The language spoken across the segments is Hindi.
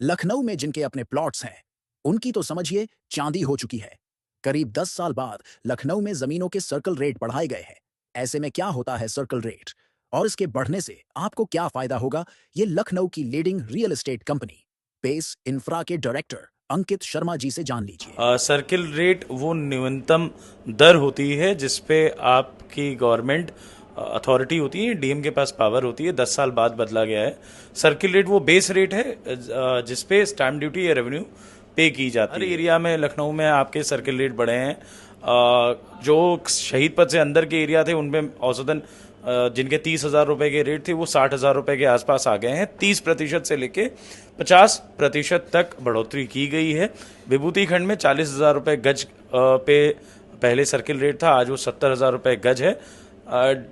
लखनऊ में जिनके अपने प्लॉट्स हैं, उनकी तो समझिए चांदी हो चुकी है। करीब 10 साल बाद लखनऊ में जमीनों के सर्कल रेट बढ़ाए गए हैं। ऐसे में क्या होता है सर्कल रेट और इसके बढ़ने से आपको क्या फायदा होगा, ये लखनऊ की leading real estate company Pace Infra के डायरेक्टर अंकित शर्मा जी से जान लीजिए। सर्किल रेट वो न्यूनतम दर होती है जिसपे आपकी गवर्नमेंट अथॉरिटी होती है, डीएम के पास पावर होती है। 10 साल बाद बदला गया है। सर्किल रेट वो बेस रेट है जिसपे स्टैम्प ड्यूटी या रेवेन्यू पे की जाती है। हर एरिया में लखनऊ में आपके सर्किल रेट बढ़े हैं। जो शहीद पथ से अंदर के एरिया थे उनमें औसतन जिनके 30,000 रुपए के रेट थे वो 60,000 रुपए के आसपास आ गए हैं। 30% से लेके 50% तक बढ़ोतरी की गई है। विभूति खंड में 40,000 रुपए गज पे पहले सर्किल रेट था, आज वो 70,000 रुपए गज है।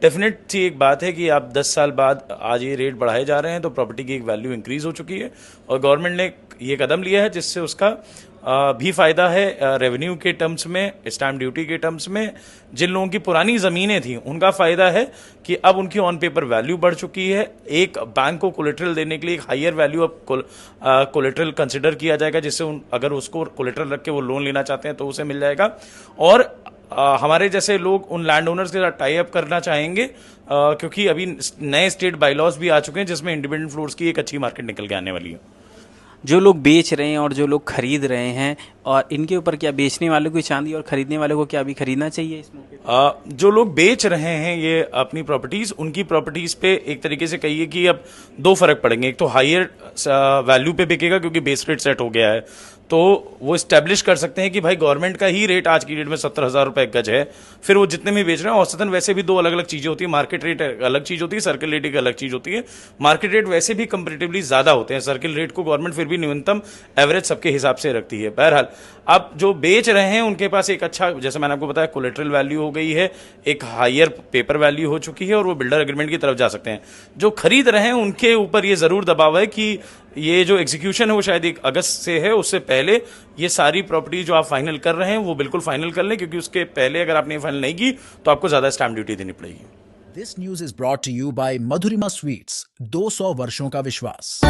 डेफिनेट सी एक बात है कि आप 10 साल बाद आज ये रेट बढ़ाए जा रहे हैं तो प्रॉपर्टी की एक वैल्यू इंक्रीज हो चुकी है और गवर्नमेंट ने ये कदम लिया है जिससे उसका भी फायदा है रेवेन्यू के टर्म्स में, स्टैम्प ड्यूटी के टर्म्स में। जिन लोगों की पुरानी ज़मीनें थी उनका फायदा है कि अब उनकी ऑन पेपर वैल्यू बढ़ चुकी है। एक बैंक को कोलेटरल देने के लिए एक हायर वैल्यू अब कोलेटरल कंसिडर किया जाएगा, जिससे अगर उसको कोलेटरल रख के वो लोन लेना चाहते हैं तो उसे मिल जाएगा। और हमारे जैसे लोग उन लैंड ओनर्स के साथ टाई अप करना चाहेंगे क्योंकि अभी नए स्टेट बाईलॉज भी आ चुके हैं जिसमें इंडिपेंडेंट फ्लोर्स की एक अच्छी मार्केट निकल के आने वाली है। जो लोग बेच रहे हैं और जो लोग खरीद रहे हैं, और इनके ऊपर क्या बेचने वालों को चांदी और खरीदने वालों को क्या अभी खरीदना चाहिए इस मौके पे? जो लोग बेच रहे हैं ये अपनी प्रॉपर्टीज, उनकी प्रॉपर्टीज पे एक तरीके से कहिए कि अब दो फर्क पड़ेंगे। एक तो हायर वैल्यू पे बिकेगा क्योंकि बेस रेट सेट हो गया है, तो वो इस्टेब्लिश कर सकते हैं कि भाई गवर्नमेंट का ही रेट आज की डेट में 70,000 रुपए गज है। फिर वो जितने भी बेच रहे हैं, औसतन वैसे भी दो अलग अलग चीजें होती है। मार्केट रेट अलग चीज होती है, सर्किल रेट एक अलग चीज होती है। मार्केट रेट वैसे भी कंपेरेटिवली ज्यादा होते हैं, सर्किल रेट को गवर्नमेंट फिर भी न्यूनतम एवरेज सबके हिसाब से रखती है। बहरहाल अब जो बेच रहे हैं उनके पास एक अच्छा, जैसे मैंने आपको बताया, कोलेटरल वैल्यू हो गई है, एक हायर पेपर वैल्यू हो चुकी है और वो बिल्डर एग्रीमेंट की तरफ जा सकते हैं। जो खरीद रहे हैं उनके ऊपर ये जरूर दबाव है कि ये जो एग्जीक्यूशन है वो शायद 1 अगस्त से है, उससे पहले ये सारी प्रॉपर्टी जो आप फाइनल कर रहे हैं वो बिल्कुल फाइनल कर लें, क्योंकि उसके पहले अगर आपने फाइनल नहीं की तो आपको ज्यादा स्टैम्प ड्यूटी देनी पड़ेगी। This news is brought to you by Madhurima sweets, 200 वर्षों का विश्वास।